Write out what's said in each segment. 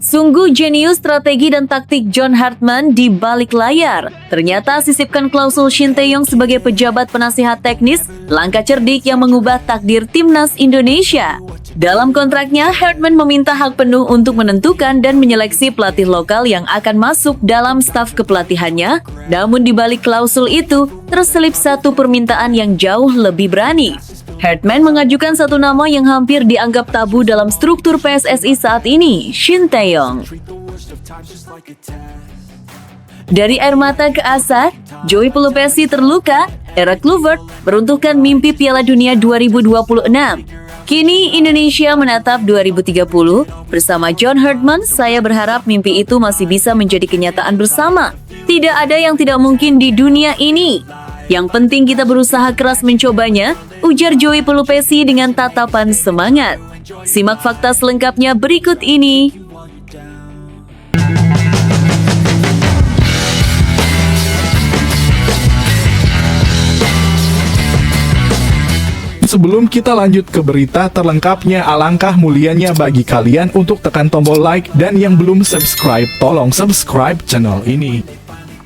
Sungguh jenius strategi dan taktik John Hartman di balik layar. Ternyata sisipkan klausul Shin Tae-yong sebagai pejabat penasihat teknis, langkah cerdik yang mengubah takdir timnas Indonesia. Dalam kontraknya, Hartman meminta hak penuh untuk menentukan dan menyeleksi pelatih lokal yang akan masuk dalam staf kepelatihannya. Namun di balik klausul itu, terselip satu permintaan yang jauh lebih berani. Hartman mengajukan satu nama yang hampir dianggap tabu dalam struktur PSSI saat ini, Shin Tae-yong. Dari air mata ke asa, Joey Pelupesi terluka, era Kluivert meruntuhkan mimpi Piala Dunia 2026. Kini Indonesia menatap 2030. Bersama John Hartman, saya berharap mimpi itu masih bisa menjadi kenyataan bersama. Tidak ada yang tidak mungkin di dunia ini. Yang penting kita berusaha keras mencobanya, ujar Joey Pelupesi dengan tatapan semangat. Simak fakta selengkapnya berikut ini. Sebelum kita lanjut ke berita terlengkapnya, alangkah mulianya bagi kalian untuk tekan tombol like dan yang belum subscribe, tolong subscribe channel ini.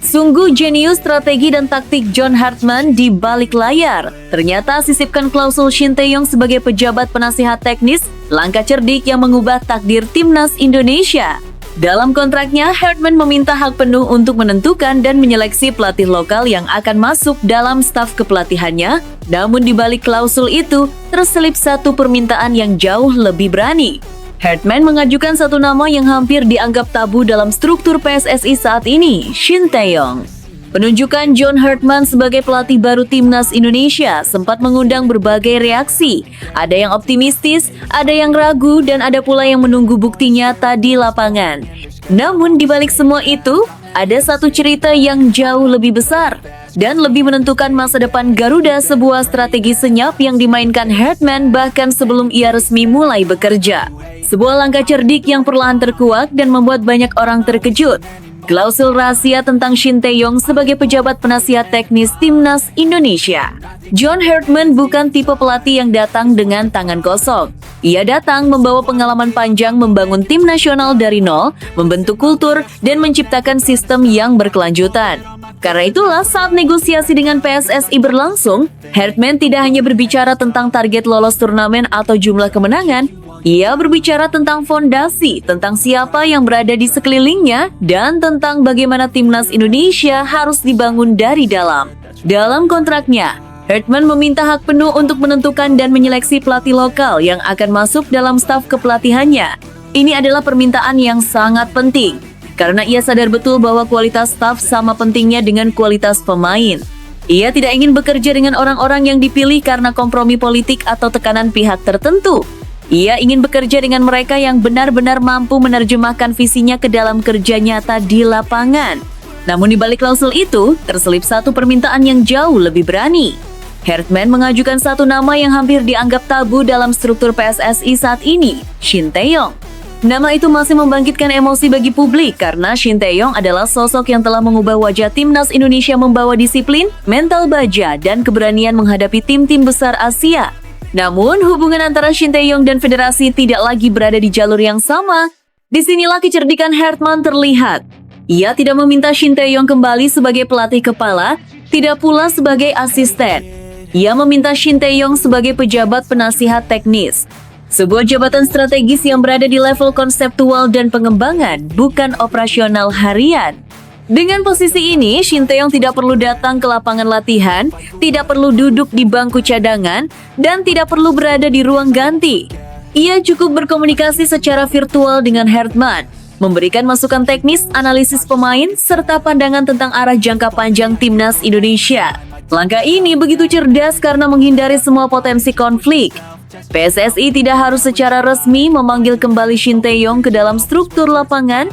Sungguh jenius strategi dan taktik John Hartman di balik layar. Ternyata sisipkan klausul Shin Tae-yong sebagai pejabat penasihat teknis, langkah cerdik yang mengubah takdir timnas Indonesia. Dalam kontraknya, Hartman meminta hak penuh untuk menentukan dan menyeleksi pelatih lokal yang akan masuk dalam staf kepelatihannya. Namun di balik klausul itu, terselip satu permintaan yang jauh lebih berani. Hartman mengajukan satu nama yang hampir dianggap tabu dalam struktur PSSI saat ini, Shin Tae-yong. Penunjukan John Hartman sebagai pelatih baru timnas Indonesia sempat mengundang berbagai reaksi. Ada yang optimistis, ada yang ragu, dan ada pula yang menunggu bukti nyata di lapangan. Namun di balik semua itu, ada satu cerita yang jauh lebih besar dan lebih menentukan masa depan Garuda, sebuah strategi senyap yang dimainkan Hartman bahkan sebelum ia resmi mulai bekerja. Sebuah langkah cerdik yang perlahan terkuak dan membuat banyak orang terkejut. Klausul rahasia tentang Shin Tae-yong sebagai pejabat penasihat teknis timnas Indonesia. John Hartman bukan tipe pelatih yang datang dengan tangan kosong. Ia datang membawa pengalaman panjang membangun tim nasional dari nol, membentuk kultur, dan menciptakan sistem yang berkelanjutan. Karena itulah saat negosiasi dengan PSSI berlangsung, Hartman tidak hanya berbicara tentang target lolos turnamen atau jumlah kemenangan, ia berbicara tentang fondasi, tentang siapa yang berada di sekelilingnya, dan tentang bagaimana timnas Indonesia harus dibangun dari dalam. Dalam kontraknya, Hartman meminta hak penuh untuk menentukan dan menyeleksi pelatih lokal yang akan masuk dalam staf kepelatihannya. Ini adalah permintaan yang sangat penting, karena ia sadar betul bahwa kualitas staf sama pentingnya dengan kualitas pemain. Ia tidak ingin bekerja dengan orang-orang yang dipilih karena kompromi politik atau tekanan pihak tertentu. Ia ingin bekerja dengan mereka yang benar-benar mampu menerjemahkan visinya ke dalam kerja nyata di lapangan. Namun di balik klausul itu, terselip satu permintaan yang jauh lebih berani. Hartman mengajukan satu nama yang hampir dianggap tabu dalam struktur PSSI saat ini, Shin Tae-yong. Nama itu masih membangkitkan emosi bagi publik karena Shin Tae-yong adalah sosok yang telah mengubah wajah timnas Indonesia membawa disiplin, mental baja, dan keberanian menghadapi tim-tim besar Asia. Namun, hubungan antara Shin Tae-yong dan federasi tidak lagi berada di jalur yang sama. Disinilah kecerdikan Hartman terlihat. Ia tidak meminta Shin Tae-yong kembali sebagai pelatih kepala, tidak pula sebagai asisten. Ia meminta Shin Tae-yong sebagai pejabat penasihat teknis. Sebuah jabatan strategis yang berada di level konseptual dan pengembangan, bukan operasional harian. Dengan posisi ini, Shin Tae-yong tidak perlu datang ke lapangan latihan, tidak perlu duduk di bangku cadangan, dan tidak perlu berada di ruang ganti. Ia cukup berkomunikasi secara virtual dengan Hartman, memberikan masukan teknis, analisis pemain, serta pandangan tentang arah jangka panjang timnas Indonesia. Langkah ini begitu cerdas karena menghindari semua potensi konflik. PSSI tidak harus secara resmi memanggil kembali Shin Tae-yong ke dalam struktur lapangan,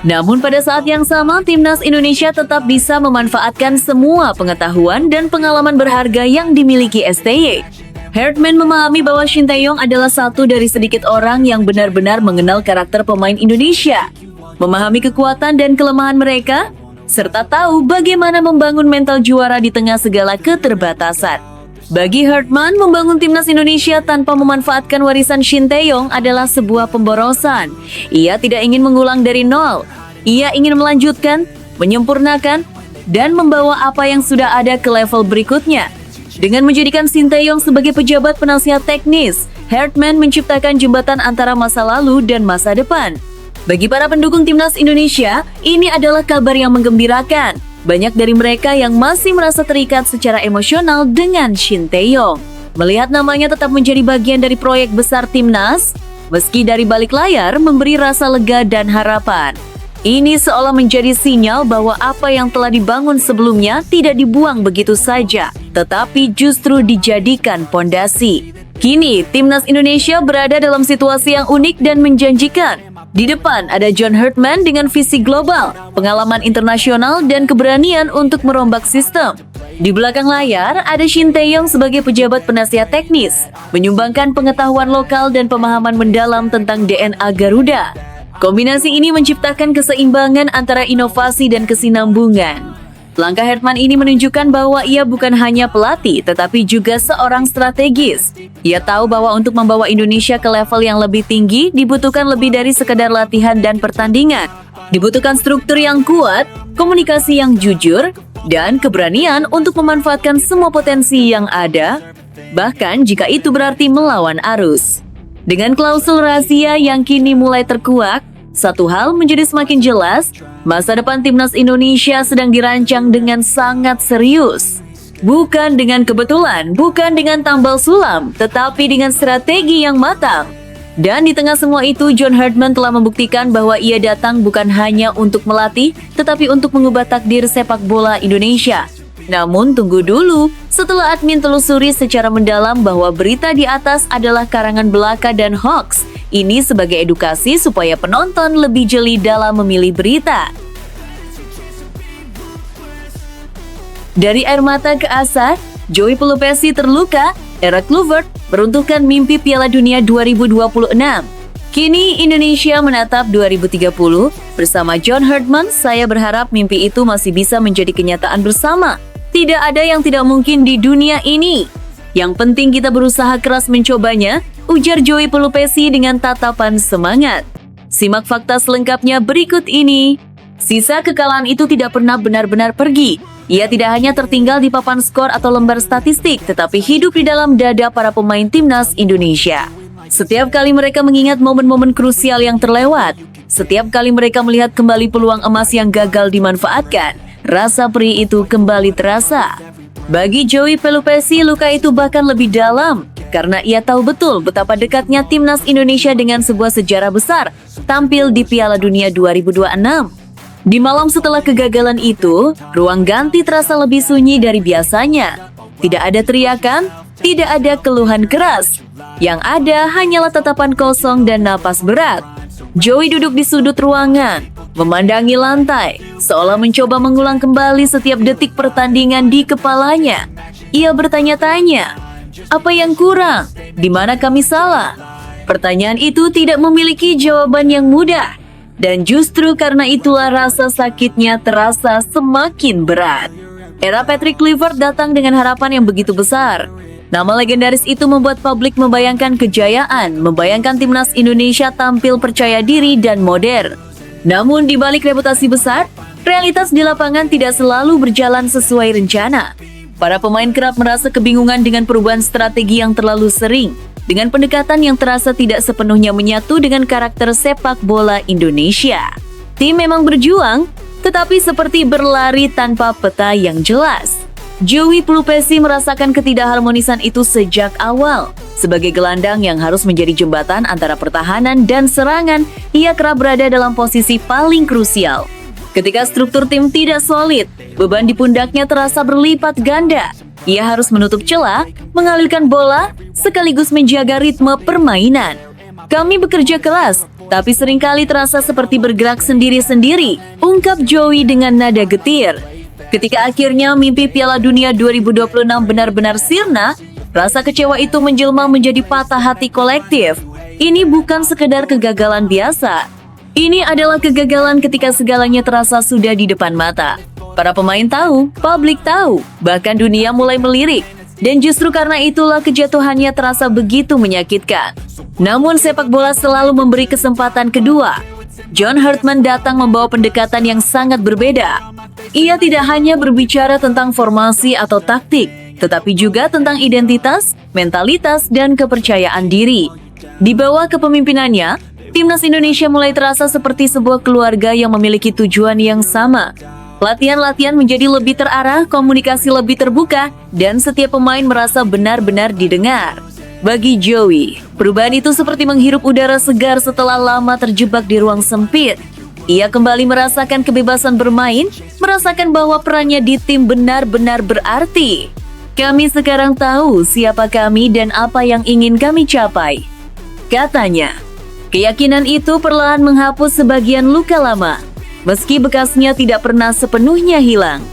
namun pada saat yang sama timnas Indonesia tetap bisa memanfaatkan semua pengetahuan dan pengalaman berharga yang dimiliki STY. Hartman memahami bahwa Shin Tae-yong adalah satu dari sedikit orang yang benar-benar mengenal karakter pemain Indonesia, memahami kekuatan dan kelemahan mereka, serta tahu bagaimana membangun mental juara di tengah segala keterbatasan. Bagi Hartman, membangun timnas Indonesia tanpa memanfaatkan warisan Shin Tae-yong adalah sebuah pemborosan. Ia tidak ingin mengulang dari nol. Ia ingin melanjutkan, menyempurnakan, dan membawa apa yang sudah ada ke level berikutnya. Dengan menjadikan Shin Tae-yong sebagai pejabat penasihat teknis, Hartman menciptakan jembatan antara masa lalu dan masa depan. Bagi para pendukung timnas Indonesia, ini adalah kabar yang menggembirakan. Banyak dari mereka yang masih merasa terikat secara emosional dengan Shin Tae-yong. Melihat namanya tetap menjadi bagian dari proyek besar timnas, meski dari balik layar memberi rasa lega dan harapan. Ini seolah menjadi sinyal bahwa apa yang telah dibangun sebelumnya tidak dibuang begitu saja, tetapi justru dijadikan pondasi. Kini, timnas Indonesia berada dalam situasi yang unik dan menjanjikan. Di depan ada John Hartman dengan visi global, pengalaman internasional, dan keberanian untuk merombak sistem. Di belakang layar ada Shin Tae-yong sebagai pejabat penasihat teknis, menyumbangkan pengetahuan lokal dan pemahaman mendalam tentang DNA Garuda. Kombinasi ini menciptakan keseimbangan antara inovasi dan kesinambungan. Langkah Hartman ini menunjukkan bahwa ia bukan hanya pelatih, tetapi juga seorang strategis. Ia tahu bahwa untuk membawa Indonesia ke level yang lebih tinggi, dibutuhkan lebih dari sekedar latihan dan pertandingan. Dibutuhkan struktur yang kuat, komunikasi yang jujur, dan keberanian untuk memanfaatkan semua potensi yang ada, bahkan jika itu berarti melawan arus. Dengan klausul rahasia yang kini mulai terkuak, satu hal menjadi semakin jelas, masa depan timnas Indonesia sedang dirancang dengan sangat serius. Bukan dengan kebetulan, bukan dengan tambal sulam, tetapi dengan strategi yang matang. Dan di tengah semua itu, John Hartman telah membuktikan bahwa ia datang bukan hanya untuk melatih, tetapi untuk mengubah takdir sepak bola Indonesia. Namun tunggu dulu, setelah admin telusuri secara mendalam bahwa berita di atas adalah karangan belaka dan hoax. Ini sebagai edukasi supaya penonton lebih jeli dalam memilih berita. Dari air mata ke asar, Joey Pelupesi terluka, Era Kluivert meruntuhkan mimpi Piala Dunia 2026. Kini Indonesia menatap 2030. Bersama John Hartman, saya berharap mimpi itu masih bisa menjadi kenyataan bersama. Tidak ada yang tidak mungkin di dunia ini. Yang penting kita berusaha keras mencobanya, ujar Joey Pelupesi dengan tatapan semangat. Simak fakta selengkapnya berikut ini. Sisa kekalahan itu tidak pernah benar-benar pergi. Ia tidak hanya tertinggal di papan skor atau lembar statistik, tetapi hidup di dalam dada para pemain timnas Indonesia. Setiap kali mereka mengingat momen-momen krusial yang terlewat, setiap kali mereka melihat kembali peluang emas yang gagal dimanfaatkan, rasa perih itu kembali terasa. Bagi Joey Pelupesi, luka itu bahkan lebih dalam, karena ia tahu betul betapa dekatnya timnas Indonesia dengan sebuah sejarah besar, tampil di Piala Dunia 2026. Di malam setelah kegagalan itu, ruang ganti terasa lebih sunyi dari biasanya. Tidak ada teriakan, tidak ada keluhan keras. Yang ada hanyalah tatapan kosong dan napas berat. Joey duduk di sudut ruangan, memandangi lantai, seolah mencoba mengulang kembali setiap detik pertandingan di kepalanya. Ia bertanya-tanya, apa yang kurang? Di mana kami salah? Pertanyaan itu tidak memiliki jawaban yang mudah. Dan justru karena itulah rasa sakitnya terasa semakin berat. Era Patrick Kluivert datang dengan harapan yang begitu besar. Nama legendaris itu membuat publik membayangkan kejayaan, membayangkan timnas Indonesia tampil percaya diri dan modern. Namun di balik reputasi besar, realitas di lapangan tidak selalu berjalan sesuai rencana. Para pemain kerap merasa kebingungan dengan perubahan strategi yang terlalu sering, dengan pendekatan yang terasa tidak sepenuhnya menyatu dengan karakter sepak bola Indonesia. Tim memang berjuang, tetapi seperti berlari tanpa peta yang jelas. Joey Pelupesi merasakan ketidakharmonisan itu sejak awal. Sebagai gelandang yang harus menjadi jembatan antara pertahanan dan serangan, ia kerap berada dalam posisi paling krusial. Ketika struktur tim tidak solid, beban di pundaknya terasa berlipat ganda. Ia harus menutup celah, mengalirkan bola, sekaligus menjaga ritme permainan. Kami bekerja keras, tapi seringkali terasa seperti bergerak sendiri-sendiri, ungkap Joey dengan nada getir. Ketika akhirnya mimpi Piala Dunia 2026 benar-benar sirna, rasa kecewa itu menjelma menjadi patah hati kolektif. Ini bukan sekedar kegagalan biasa. Ini adalah kegagalan ketika segalanya terasa sudah di depan mata. Para pemain tahu, publik tahu, bahkan dunia mulai melirik. Dan justru karena itulah kejatuhannya terasa begitu menyakitkan. Namun sepak bola selalu memberi kesempatan kedua. John Hartman datang membawa pendekatan yang sangat berbeda. Ia tidak hanya berbicara tentang formasi atau taktik, tetapi juga tentang identitas, mentalitas, dan kepercayaan diri. Di bawah kepemimpinannya, Timnas Indonesia mulai terasa seperti sebuah keluarga yang memiliki tujuan yang sama. Latihan-latihan menjadi lebih terarah, komunikasi lebih terbuka, dan setiap pemain merasa benar-benar didengar. Bagi Joey, perubahan itu seperti menghirup udara segar setelah lama terjebak di ruang sempit. Ia kembali merasakan kebebasan bermain, merasakan bahwa perannya di tim benar-benar berarti. Kami sekarang tahu siapa kami dan apa yang ingin kami capai, katanya. Keyakinan itu perlahan menghapus sebagian luka lama, meski bekasnya tidak pernah sepenuhnya hilang.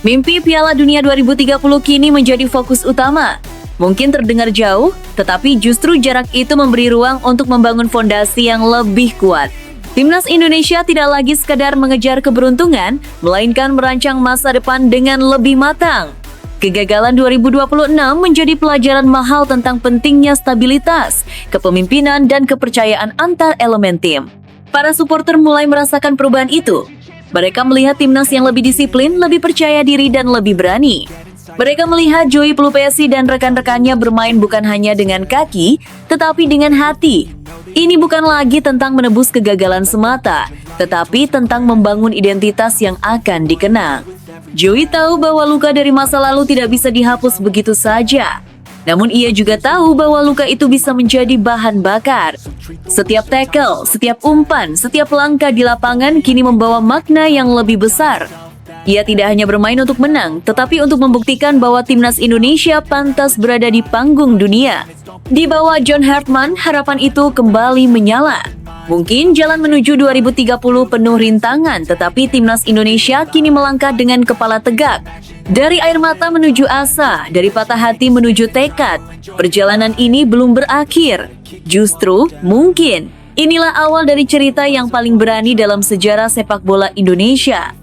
Mimpi Piala Dunia 2030 kini menjadi fokus utama. Mungkin terdengar jauh, tetapi justru jarak itu memberi ruang untuk membangun fondasi yang lebih kuat. Timnas Indonesia tidak lagi sekadar mengejar keberuntungan, melainkan merancang masa depan dengan lebih matang. Kegagalan 2026 menjadi pelajaran mahal tentang pentingnya stabilitas, kepemimpinan, dan kepercayaan antar elemen tim. Para supporter mulai merasakan perubahan itu. Mereka melihat timnas yang lebih disiplin, lebih percaya diri, dan lebih berani. Mereka melihat Joey Pelupesi dan rekan-rekannya bermain bukan hanya dengan kaki, tetapi dengan hati. Ini bukan lagi tentang menebus kegagalan semata, tetapi tentang membangun identitas yang akan dikenang. Joey tahu bahwa luka dari masa lalu tidak bisa dihapus begitu saja. Namun ia juga tahu bahwa luka itu bisa menjadi bahan bakar. Setiap tackle, setiap umpan, setiap langkah di lapangan kini membawa makna yang lebih besar. Ia tidak hanya bermain untuk menang, tetapi untuk membuktikan bahwa Timnas Indonesia pantas berada di panggung dunia. Di bawah John Hartman, harapan itu kembali menyala. Mungkin jalan menuju 2030 penuh rintangan, tetapi Timnas Indonesia kini melangkah dengan kepala tegak. Dari air mata menuju asa, dari patah hati menuju tekad. Perjalanan ini belum berakhir. Justru, mungkin, inilah awal dari cerita yang paling berani dalam sejarah sepak bola Indonesia.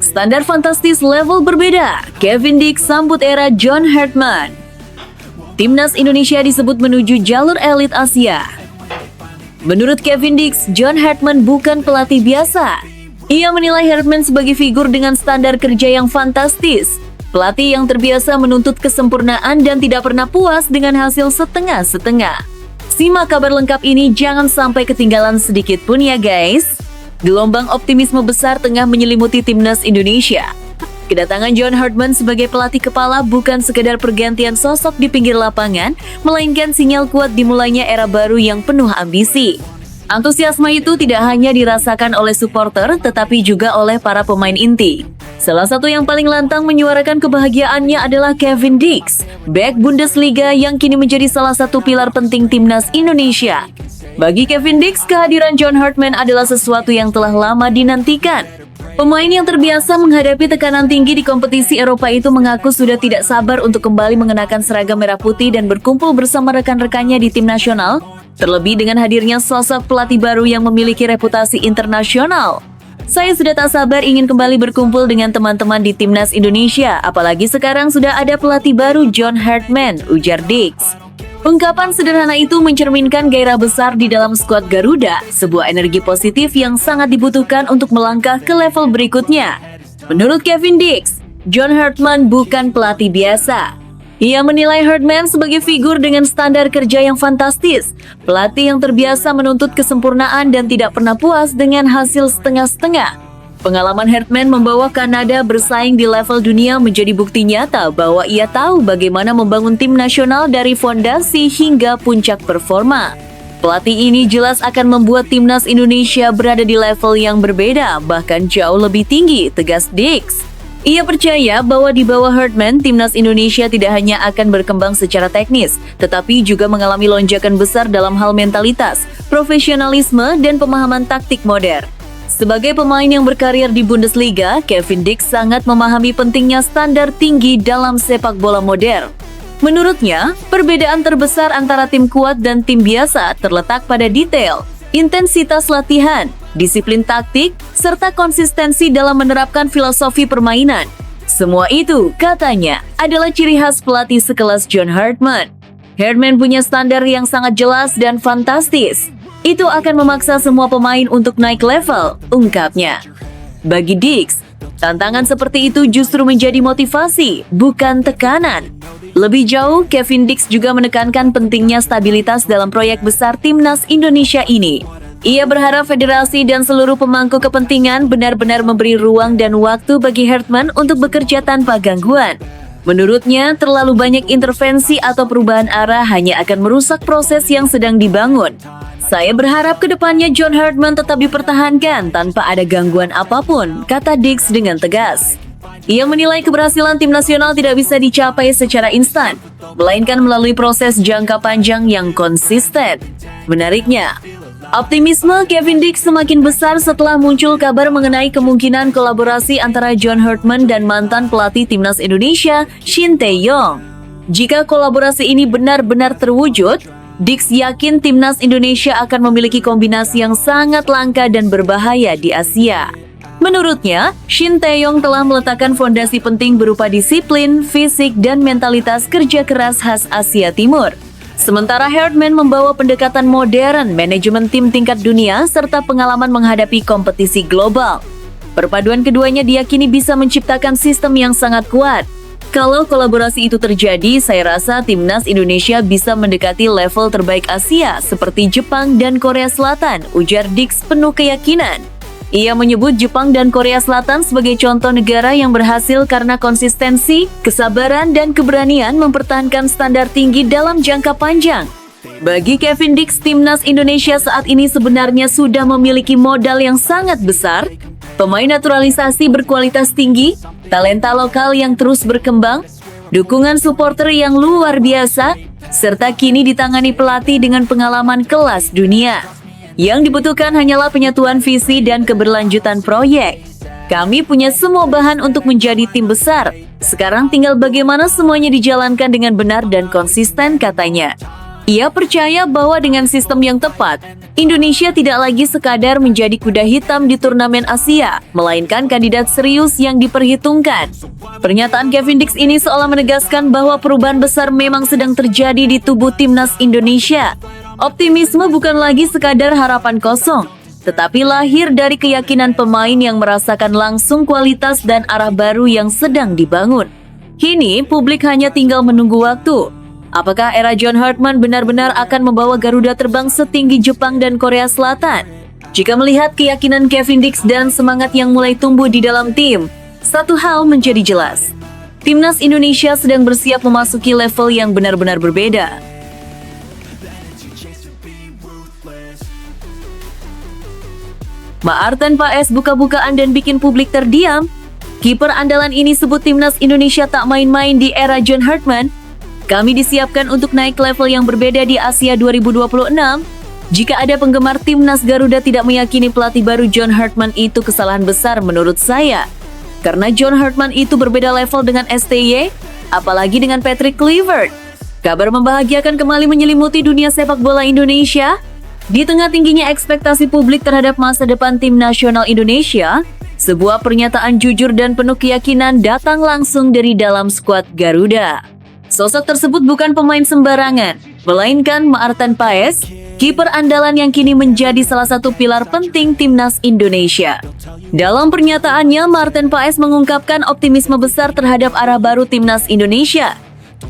Standar fantastis level berbeda, Kevin Dix sambut era John Hartman. Timnas Indonesia disebut menuju jalur elit Asia. Menurut Kevin Dix, John Hartman bukan pelatih biasa. Ia menilai Hartman sebagai figur dengan standar kerja yang fantastis. Pelatih yang terbiasa menuntut kesempurnaan dan tidak pernah puas dengan hasil setengah-setengah. Simak kabar lengkap ini, jangan sampai ketinggalan sedikit pun ya guys. Gelombang optimisme besar tengah menyelimuti Timnas Indonesia. Kedatangan John Hartman sebagai pelatih kepala bukan sekedar pergantian sosok di pinggir lapangan, melainkan sinyal kuat dimulainya era baru yang penuh ambisi. Antusiasme itu tidak hanya dirasakan oleh supporter, tetapi juga oleh para pemain inti. Salah satu yang paling lantang menyuarakan kebahagiaannya adalah Kevin Dix, bek Bundesliga yang kini menjadi salah satu pilar penting Timnas Indonesia. Bagi Kevin Dix, kehadiran John Hartman adalah sesuatu yang telah lama dinantikan. Pemain yang terbiasa menghadapi tekanan tinggi di kompetisi Eropa itu mengaku sudah tidak sabar untuk kembali mengenakan seragam merah putih dan berkumpul bersama rekan-rekannya di tim nasional, terlebih dengan hadirnya sosok pelatih baru yang memiliki reputasi internasional. Saya sudah tak sabar ingin kembali berkumpul dengan teman-teman di Timnas Indonesia, apalagi sekarang sudah ada pelatih baru John Hartman, ujar Dix. Ungkapan sederhana itu mencerminkan gairah besar di dalam skuad Garuda, sebuah energi positif yang sangat dibutuhkan untuk melangkah ke level berikutnya. Menurut Kevin Dix, John Hartman bukan pelatih biasa. Ia menilai Hartman sebagai figur dengan standar kerja yang fantastis, pelatih yang terbiasa menuntut kesempurnaan dan tidak pernah puas dengan hasil setengah-setengah. Pengalaman Hartman membawa Kanada bersaing di level dunia menjadi bukti nyata bahwa ia tahu bagaimana membangun tim nasional dari fondasi hingga puncak performa. Pelatih ini jelas akan membuat Timnas Indonesia berada di level yang berbeda, bahkan jauh lebih tinggi, tegas Dix. Ia percaya bahwa di bawah Hartman, Timnas Indonesia tidak hanya akan berkembang secara teknis, tetapi juga mengalami lonjakan besar dalam hal mentalitas, profesionalisme, dan pemahaman taktik modern. Sebagai pemain yang berkarir di Bundesliga, Kevin Dix sangat memahami pentingnya standar tinggi dalam sepak bola modern. Menurutnya, perbedaan terbesar antara tim kuat dan tim biasa terletak pada detail, intensitas latihan, disiplin taktik, serta konsistensi dalam menerapkan filosofi permainan. Semua itu, katanya, adalah ciri khas pelatih sekelas John Hartman. Hartman punya standar yang sangat jelas dan fantastis. Itu akan memaksa semua pemain untuk naik level, ungkapnya. Bagi Dix, tantangan seperti itu justru menjadi motivasi, bukan tekanan. Lebih jauh, Kevin Dix juga menekankan pentingnya stabilitas dalam proyek besar Timnas Indonesia ini. Ia berharap federasi dan seluruh pemangku kepentingan benar-benar memberi ruang dan waktu bagi Hartman untuk bekerja tanpa gangguan. Menurutnya, terlalu banyak intervensi atau perubahan arah hanya akan merusak proses yang sedang dibangun. Saya berharap ke depannya John Hartman tetap dipertahankan tanpa ada gangguan apapun, kata Dix dengan tegas. Ia menilai keberhasilan tim nasional tidak bisa dicapai secara instan, melainkan melalui proses jangka panjang yang konsisten. Menariknya, optimisme Kevin Dix semakin besar setelah muncul kabar mengenai kemungkinan kolaborasi antara John Hartman dan mantan pelatih Timnas Indonesia, Shin Tae-yong. Jika kolaborasi ini benar-benar terwujud, Dix yakin Timnas Indonesia akan memiliki kombinasi yang sangat langka dan berbahaya di Asia. Menurutnya, Shin Tae-yong telah meletakkan fondasi penting berupa disiplin, fisik, dan mentalitas kerja keras khas Asia Timur. Sementara Hartman membawa pendekatan modern, manajemen tim tingkat dunia, serta pengalaman menghadapi kompetisi global. Perpaduan keduanya diyakini bisa menciptakan sistem yang sangat kuat. Kalau kolaborasi itu terjadi, saya rasa Timnas Indonesia bisa mendekati level terbaik Asia seperti Jepang dan Korea Selatan, ujar Dix penuh keyakinan. Ia menyebut Jepang dan Korea Selatan sebagai contoh negara yang berhasil karena konsistensi, kesabaran, dan keberanian mempertahankan standar tinggi dalam jangka panjang. Bagi Kevin Dix, Timnas Indonesia saat ini sebenarnya sudah memiliki modal yang sangat besar, pemain naturalisasi berkualitas tinggi, talenta lokal yang terus berkembang, dukungan supporter yang luar biasa, serta kini ditangani pelatih dengan pengalaman kelas dunia. Yang dibutuhkan hanyalah penyatuan visi dan keberlanjutan proyek. Kami punya semua bahan untuk menjadi tim besar. Sekarang tinggal bagaimana semuanya dijalankan dengan benar dan konsisten, katanya. Ia percaya bahwa dengan sistem yang tepat, Indonesia tidak lagi sekadar menjadi kuda hitam di turnamen Asia, melainkan kandidat serius yang diperhitungkan. Pernyataan Kevin Dix ini seolah menegaskan bahwa perubahan besar memang sedang terjadi di tubuh Timnas Indonesia. Optimisme bukan lagi sekadar harapan kosong, tetapi lahir dari keyakinan pemain yang merasakan langsung kualitas dan arah baru yang sedang dibangun. Kini, publik hanya tinggal menunggu waktu. Apakah era John Hartman benar-benar akan membawa Garuda terbang setinggi Jepang dan Korea Selatan? Jika melihat keyakinan Kevin Dix dan semangat yang mulai tumbuh di dalam tim, satu hal menjadi jelas. Timnas Indonesia sedang bersiap memasuki level yang benar-benar berbeda. Maarten Paes buka-bukaan dan bikin publik terdiam. Kiper andalan ini sebut Timnas Indonesia tak main-main di era John Hartman. Kami disiapkan untuk naik level yang berbeda di Asia 2026. Jika ada penggemar Timnas Garuda tidak meyakini pelatih baru John Hartman, itu kesalahan besar menurut saya. Karena John Hartman itu berbeda level dengan STY, apalagi dengan Patrick Kluivert. Kabar membahagiakan kembali menyelimuti dunia sepak bola Indonesia. Di tengah tingginya ekspektasi publik terhadap masa depan tim nasional Indonesia, sebuah pernyataan jujur dan penuh keyakinan datang langsung dari dalam skuad Garuda. Sosok tersebut bukan pemain sembarangan, melainkan Maarten Paes, kiper andalan yang kini menjadi salah satu pilar penting Timnas Indonesia. Dalam pernyataannya, Maarten Paes mengungkapkan optimisme besar terhadap arah baru Timnas Indonesia.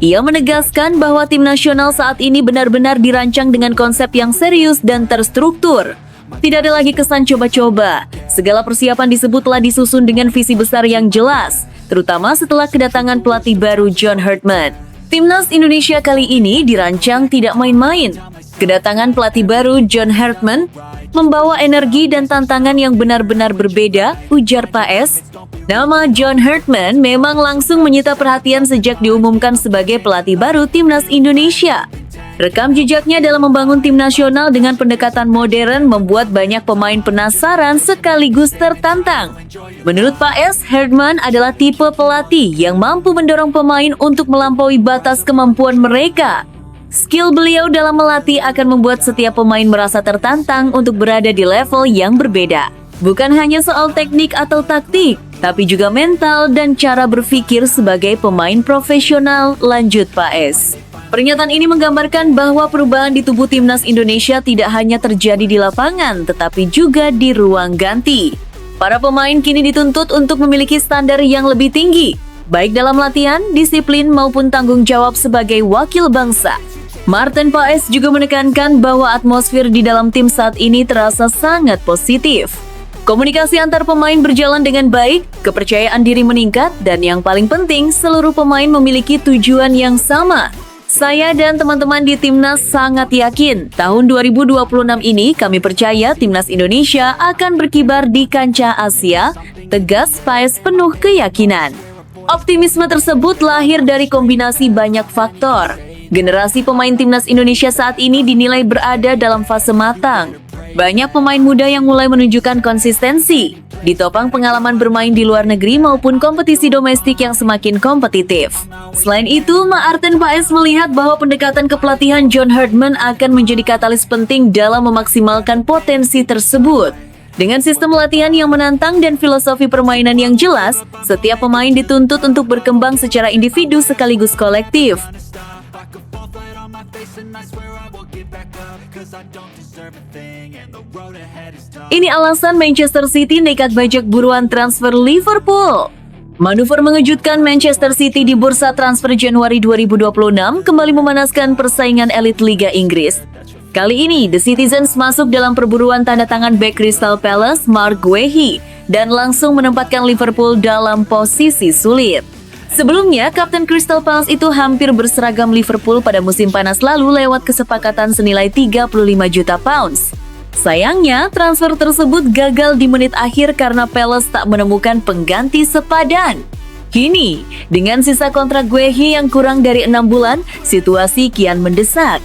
Ia menegaskan bahwa tim nasional saat ini benar-benar dirancang dengan konsep yang serius dan terstruktur. Tidak ada lagi kesan coba-coba. Segala persiapan disebut telah disusun dengan visi besar yang jelas, terutama setelah kedatangan pelatih baru John Hartman. Timnas Indonesia kali ini dirancang tidak main-main. Kedatangan pelatih baru John Hartman membawa energi dan tantangan yang benar-benar berbeda, ujar Paes. Nama John Hartman memang langsung menyita perhatian sejak diumumkan sebagai pelatih baru Timnas Indonesia. Rekam jejaknya dalam membangun tim nasional dengan pendekatan modern membuat banyak pemain penasaran sekaligus tertantang. Menurut Paes, Hartman adalah tipe pelatih yang mampu mendorong pemain untuk melampaui batas kemampuan mereka. Skill beliau dalam melatih akan membuat setiap pemain merasa tertantang untuk berada di level yang berbeda. Bukan hanya soal teknik atau taktik, tapi juga mental dan cara berpikir sebagai pemain profesional, lanjut Paes. Pernyataan ini menggambarkan bahwa perubahan di tubuh timnas Indonesia tidak hanya terjadi di lapangan, tetapi juga di ruang ganti. Para pemain kini dituntut untuk memiliki standar yang lebih tinggi, baik dalam latihan, disiplin, maupun tanggung jawab sebagai wakil bangsa. Martin Paes juga menekankan bahwa atmosfer di dalam tim saat ini terasa sangat positif. Komunikasi antar pemain berjalan dengan baik, kepercayaan diri meningkat, dan yang paling penting, seluruh pemain memiliki tujuan yang sama. Saya dan teman-teman di Timnas sangat yakin, tahun 2026 ini kami percaya Timnas Indonesia akan berkibar di kancah Asia, tegas Paes penuh keyakinan. Optimisme tersebut lahir dari kombinasi banyak faktor. Generasi pemain Timnas Indonesia saat ini dinilai berada dalam fase matang. Banyak pemain muda yang mulai menunjukkan konsistensi, ditopang pengalaman bermain di luar negeri maupun kompetisi domestik yang semakin kompetitif. Selain itu, Martin Paes melihat bahwa pendekatan kepelatihan John Herdman akan menjadi katalis penting dalam memaksimalkan potensi tersebut. Dengan sistem latihan yang menantang dan filosofi permainan yang jelas, setiap pemain dituntut untuk berkembang secara individu sekaligus kolektif. Ini alasan Manchester City nekat bajak buruan transfer Liverpool. Manuver mengejutkan Manchester City di bursa transfer Januari 2026 kembali memanaskan persaingan elit Liga Inggris. Kali ini, The Citizens masuk dalam perburuan tanda tangan bek Crystal Palace, Mark Guehi, dan langsung menempatkan Liverpool dalam posisi sulit. Sebelumnya, Kapten Crystal Palace itu hampir berseragam Liverpool pada musim panas lalu lewat kesepakatan senilai 35 juta pounds. Sayangnya, transfer tersebut gagal di menit akhir karena Palace tak menemukan pengganti sepadan. Kini, dengan sisa kontrak Guehi yang kurang dari 6 bulan, situasi kian mendesak.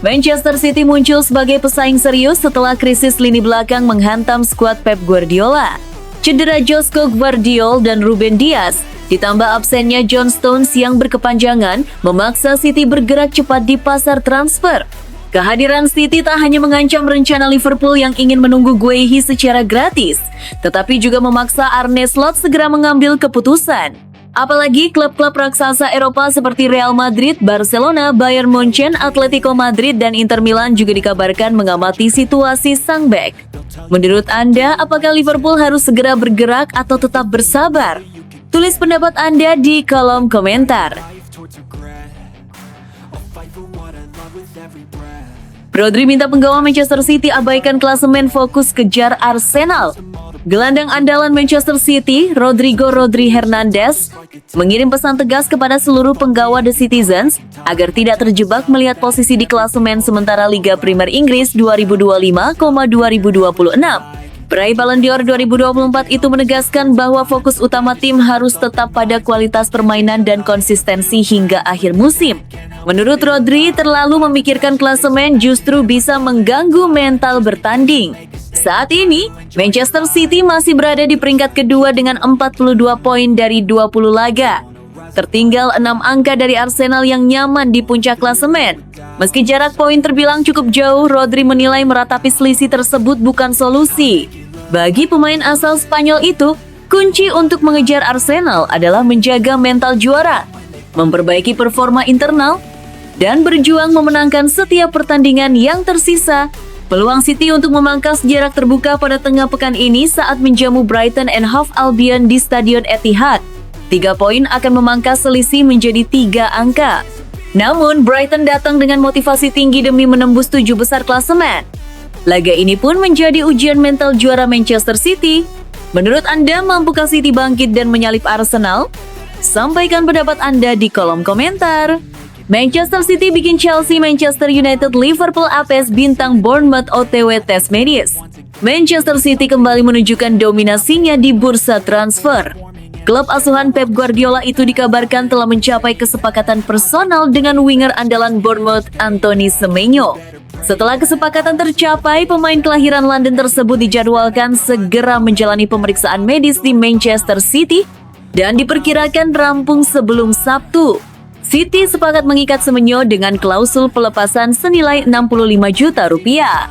Manchester City muncul sebagai pesaing serius setelah krisis lini belakang menghantam skuad Pep Guardiola. Cedera Josko Gvardiol dan Ruben Dias, ditambah absennya John Stones yang berkepanjangan, memaksa City bergerak cepat di pasar transfer. Kehadiran City tak hanya mengancam rencana Liverpool yang ingin menunggu Guehi secara gratis, tetapi juga memaksa Arne Slot segera mengambil keputusan. Apalagi klub-klub raksasa Eropa seperti Real Madrid, Barcelona, Bayern Munchen, Atletico Madrid, dan Inter Milan juga dikabarkan mengamati situasi sang bek. Menurut Anda, apakah Liverpool harus segera bergerak atau tetap bersabar? Tulis pendapat Anda di kolom komentar. Rodri minta penggawa Manchester City abaikan klasemen, fokus kejar Arsenal. Gelandang andalan Manchester City, Rodrigo Hernandez, mengirim pesan tegas kepada seluruh penggawa The Citizens agar tidak terjebak melihat posisi di klasemen sementara Liga Premier Inggris 2025,2026. Peraih Ballon d'Or 2024 itu menegaskan bahwa fokus utama tim harus tetap pada kualitas permainan dan konsistensi hingga akhir musim. Menurut Rodri, terlalu memikirkan klasemen justru bisa mengganggu mental bertanding. Saat ini, Manchester City masih berada di peringkat kedua dengan 42 poin dari 20 laga. Tertinggal 6 angka dari Arsenal yang nyaman di puncak klasemen. Meski jarak poin terbilang cukup jauh, Rodri menilai meratapi selisih tersebut bukan solusi. Bagi pemain asal Spanyol itu, kunci untuk mengejar Arsenal adalah menjaga mental juara, memperbaiki performa internal, dan berjuang memenangkan setiap pertandingan yang tersisa. Peluang City untuk memangkas jarak terbuka pada tengah pekan ini saat menjamu Brighton and Hove Albion di Stadion Etihad. 3 poin akan memangkas selisih menjadi 3 angka. Namun, Brighton datang dengan motivasi tinggi demi menembus 7 besar klasemen. Laga ini pun menjadi ujian mental juara Manchester City. Menurut Anda, mampukah City bangkit dan menyalip Arsenal? Sampaikan pendapat Anda di kolom komentar. Manchester City bikin Chelsea, Manchester United, Liverpool apes bintang Bournemouth OTW tes medis. Manchester City kembali menunjukkan dominasinya di bursa transfer. Klub asuhan Pep Guardiola itu dikabarkan telah mencapai kesepakatan personal dengan winger andalan Bournemouth Anthony Semenyo. Setelah kesepakatan tercapai, pemain kelahiran London tersebut dijadwalkan segera menjalani pemeriksaan medis di Manchester City dan diperkirakan rampung sebelum Sabtu. City sepakat mengikat Semenyo dengan klausul pelepasan senilai 65 juta rupiah.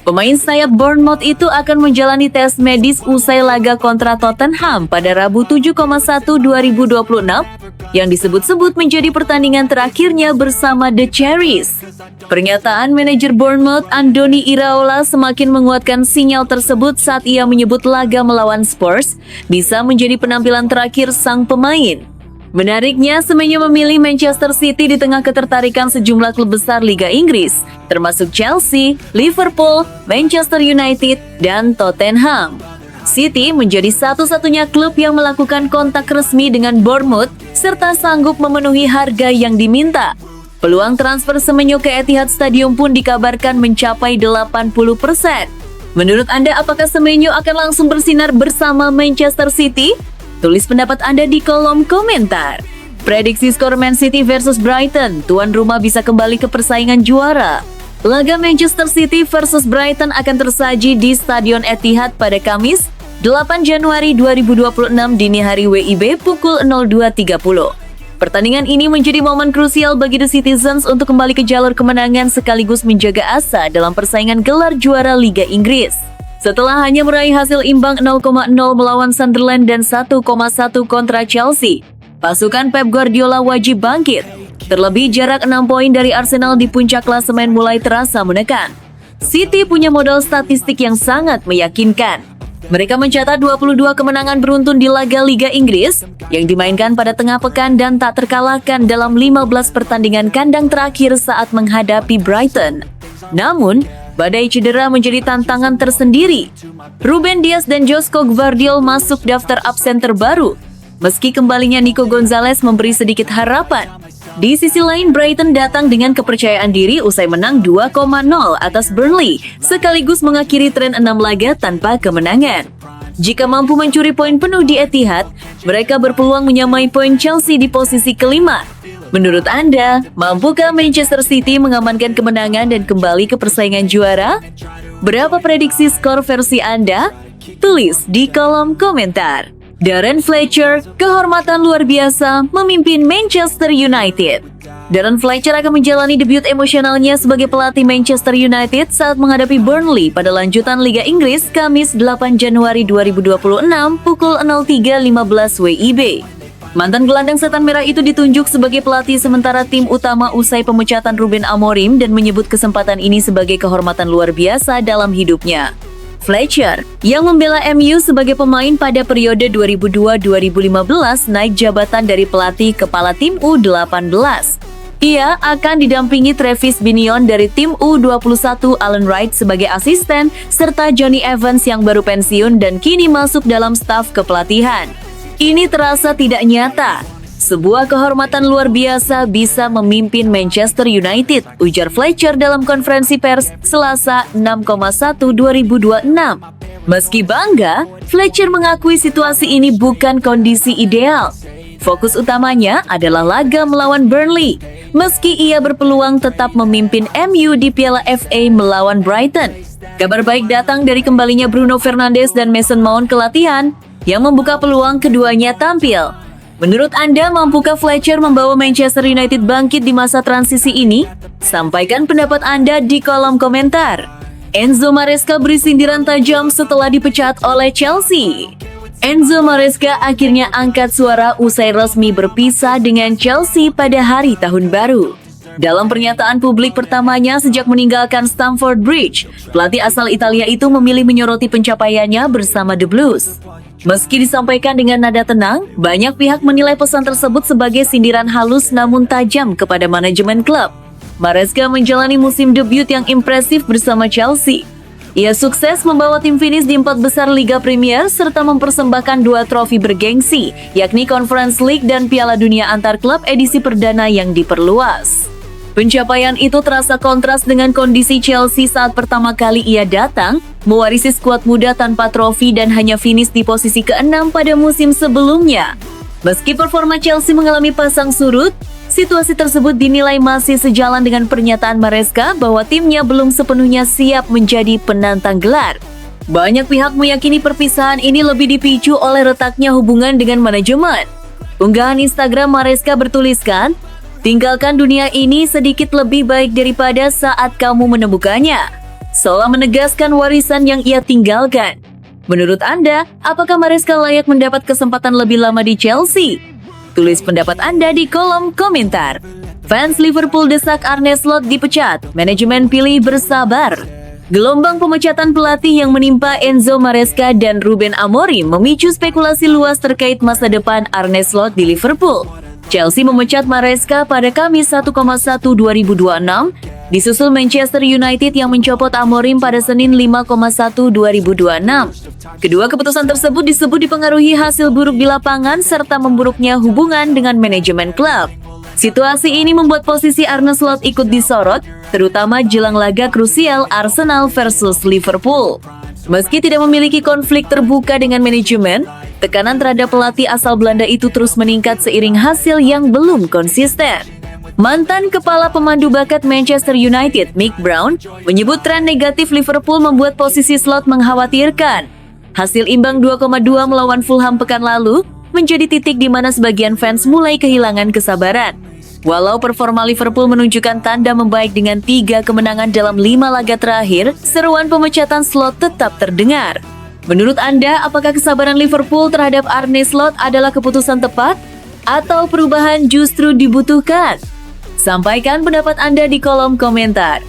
Pemain sayap Bournemouth itu akan menjalani tes medis usai laga kontra Tottenham pada Rabu 7,1/2026 yang disebut-sebut menjadi pertandingan terakhirnya bersama The Cherries. Pernyataan manajer Bournemouth Andoni Iraola semakin menguatkan sinyal tersebut saat ia menyebut laga melawan Spurs bisa menjadi penampilan terakhir sang pemain. Menariknya, semuanya memilih Manchester City di tengah ketertarikan sejumlah klub besar Liga Inggris, termasuk Chelsea, Liverpool, Manchester United, dan Tottenham. City menjadi satu-satunya klub yang melakukan kontak resmi dengan Bournemouth serta sanggup memenuhi harga yang diminta. Peluang transfer Semenyo ke Etihad Stadium pun dikabarkan mencapai 80%. Menurut Anda, apakah Semenyo akan langsung bersinar bersama Manchester City? Tulis pendapat Anda di kolom komentar. Prediksi skor Man City versus Brighton, tuan rumah bisa kembali ke persaingan juara. Laga Manchester City versus Brighton akan tersaji di Stadion Etihad pada Kamis, 8 Januari 2026 dini hari WIB pukul 02.30. Pertandingan ini menjadi momen krusial bagi The Citizens untuk kembali ke jalur kemenangan sekaligus menjaga asa dalam persaingan gelar juara Liga Inggris. Setelah hanya meraih hasil imbang 0,0 melawan Sunderland dan 1,1 kontra Chelsea, pasukan Pep Guardiola wajib bangkit. Terlebih jarak 6 poin dari Arsenal di puncak klasemen mulai terasa menekan. City punya modal statistik yang sangat meyakinkan. Mereka mencatat 22 kemenangan beruntun di laga Liga Inggris yang dimainkan pada tengah pekan dan tak terkalahkan dalam 15 pertandingan kandang terakhir saat menghadapi Brighton. Namun, badai cedera menjadi tantangan tersendiri. Ruben Dias dan Josko Gvardiol masuk daftar absen terbaru, meski kembalinya Nico Gonzalez memberi sedikit harapan. Di sisi lain, Brighton datang dengan kepercayaan diri usai menang 2,0 atas Burnley, sekaligus mengakhiri tren 6 laga tanpa kemenangan. Jika mampu mencuri poin penuh di Etihad, mereka berpeluang menyamai poin Chelsea di posisi kelima. Menurut Anda, mampukah Manchester City mengamankan kemenangan dan kembali ke persaingan juara? Berapa prediksi skor versi Anda? Tulis di kolom komentar. Darren Fletcher, kehormatan luar biasa memimpin Manchester United. Darren Fletcher akan menjalani debut emosionalnya sebagai pelatih Manchester United saat menghadapi Burnley pada lanjutan Liga Inggris Kamis 8 Januari 2026 pukul 03.15 WIB. Mantan gelandang setan merah itu ditunjuk sebagai pelatih sementara tim utama usai pemecatan Ruben Amorim dan menyebut kesempatan ini sebagai kehormatan luar biasa dalam hidupnya. Fletcher, yang membela MU sebagai pemain pada periode 2002-2015, naik jabatan dari pelatih kepala tim U18. Ia akan didampingi Travis Binion dari tim U21, Alan Wright sebagai asisten, serta Johnny Evans yang baru pensiun dan kini masuk dalam staf kepelatihan. Ini terasa tidak nyata. Sebuah kehormatan luar biasa bisa memimpin Manchester United, ujar Fletcher dalam konferensi pers Selasa 6,1/2026. Meski bangga, Fletcher mengakui situasi ini bukan kondisi ideal. Fokus utamanya adalah laga melawan Burnley, meski ia berpeluang tetap memimpin MU di Piala FA melawan Brighton. Kabar baik datang dari kembalinya Bruno Fernandes dan Mason Mount ke latihan, yang membuka peluang keduanya tampil. Menurut Anda, mampukah Fletcher membawa Manchester United bangkit di masa transisi ini? Sampaikan pendapat Anda di kolom komentar. Enzo Maresca beri sindiran tajam setelah dipecat oleh Chelsea. Enzo Maresca akhirnya angkat suara usai resmi berpisah dengan Chelsea pada hari tahun baru. Dalam pernyataan publik pertamanya sejak meninggalkan Stamford Bridge, pelatih asal Italia itu memilih menyoroti pencapaiannya bersama The Blues. Meski disampaikan dengan nada tenang, banyak pihak menilai pesan tersebut sebagai sindiran halus namun tajam kepada manajemen klub. Maresca menjalani musim debut yang impresif bersama Chelsea. Ia sukses membawa tim finish di 4 besar Liga Premier serta mempersembahkan 2 trofi bergengsi, yakni Conference League dan Piala Dunia antar klub edisi perdana yang diperluas. Pencapaian itu terasa kontras dengan kondisi Chelsea saat pertama kali ia datang, mewarisi skuad muda tanpa trofi dan hanya finish di posisi ke-6 pada musim sebelumnya. Meski performa Chelsea mengalami pasang surut, situasi tersebut dinilai masih sejalan dengan pernyataan Maresca bahwa timnya belum sepenuhnya siap menjadi penantang gelar. Banyak pihak meyakini perpisahan ini lebih dipicu oleh retaknya hubungan dengan manajemen. Unggahan Instagram Maresca bertuliskan, "Tinggalkan dunia ini sedikit lebih baik daripada saat kamu menemukannya." seolah menegaskan warisan yang ia tinggalkan. Menurut Anda, apakah Maresca layak mendapat kesempatan lebih lama di Chelsea? Tulis pendapat Anda di kolom komentar. Fans Liverpool desak Arne Slot dipecat, manajemen pilih bersabar. Gelombang pemecatan pelatih yang menimpa Enzo Maresca dan Ruben Amorim memicu spekulasi luas terkait masa depan Arne Slot di Liverpool. Chelsea memecat Maresca pada Kamis 1,1/2026, disusul Manchester United yang mencopot Amorim pada Senin 5,1/2026. Kedua keputusan tersebut disebut dipengaruhi hasil buruk di lapangan serta memburuknya hubungan dengan manajemen klub. Situasi ini membuat posisi Arne Slot ikut disorot, terutama jelang laga krusial Arsenal versus Liverpool. Meski tidak memiliki konflik terbuka dengan manajemen, tekanan terhadap pelatih asal Belanda itu terus meningkat seiring hasil yang belum konsisten. Mantan kepala pemandu bakat Manchester United, Mick Brown, menyebut tren negatif Liverpool membuat posisi Slot mengkhawatirkan. Hasil imbang 2,2 melawan Fulham pekan lalu menjadi titik di mana sebagian fans mulai kehilangan kesabaran. Walau performa Liverpool menunjukkan tanda membaik dengan 3 kemenangan dalam 5 laga terakhir, seruan pemecatan Slot tetap terdengar. Menurut Anda, apakah kesabaran Liverpool terhadap Arne Slot adalah keputusan tepat? Atau perubahan justru dibutuhkan? Sampaikan pendapat Anda di kolom komentar.